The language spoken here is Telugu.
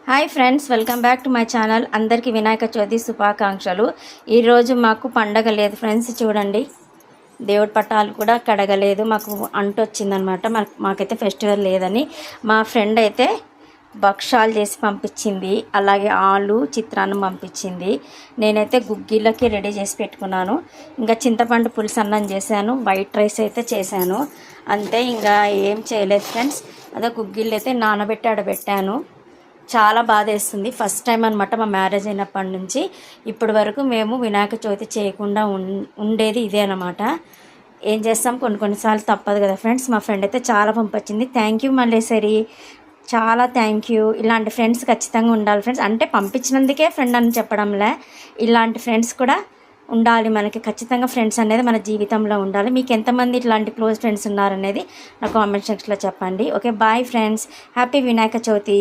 Hi friends, welcome back to my channel. అందరికీ వినాయక చవితి శుభాకాంక్షలు. ఈరోజు మాకు పండగ లేదు ఫ్రెండ్స్. చూడండి, దేవుడి పటాలు కూడా కడగలేదు. మాకు అంటు వచ్చిందనమాట. మాకైతే ఫెస్టివల్ లేదని మా ఫ్రెండ్ అయితే భక్షాలు చేసి పంపించింది, అలాగే ఆలు చిత్రాన్నం పంపించింది. నేనైతే గుగ్గిళ్ళకి రెడీ చేసి పెట్టుకున్నాను. ఇంకా చింతపండు పులుసు అన్నం చేశాను, వైట్ రైస్ అయితే చేశాను. అంతే, ఇంకా ఏం చేయలేదు ఫ్రెండ్స్. అదే గుగ్గిళ్ళు అయితే నానబెట్టి ఆడబెట్టాను. చాలా బాధేస్తుంది. ఫస్ట్ టైం అనమాట మా మ్యారేజ్ అయినప్పటి నుంచి ఇప్పటి వరకు మేము వినాయక చవితి చేయకుండా ఉండేది ఇదే అనమాట. ఏం చేస్తాం, కొన్నిసార్లు తప్పదు కదా ఫ్రెండ్స్. మా ఫ్రెండ్ అయితే చాలా పంపించింది. థ్యాంక్ యూ మల్లేశ్వరి, చాలా థ్యాంక్ యూ. ఇలాంటి ఫ్రెండ్స్ ఖచ్చితంగా ఉండాలి ఫ్రెండ్స్. అంటే పంపించినందుకే ఫ్రెండ్ అని చెప్పడంలే, ఇలాంటి ఫ్రెండ్స్ కూడా ఉండాలి మనకి. ఖచ్చితంగా ఫ్రెండ్స్ అనేది మన జీవితంలో ఉండాలి. మీకు ఎంతమంది ఇట్లాంటి క్లోజ్ ఫ్రెండ్స్ ఉన్నారనేది నా కామెంట్ సెక్షన్లో చెప్పండి. Okay, bye friends. Happy Vinayaka Chavithi.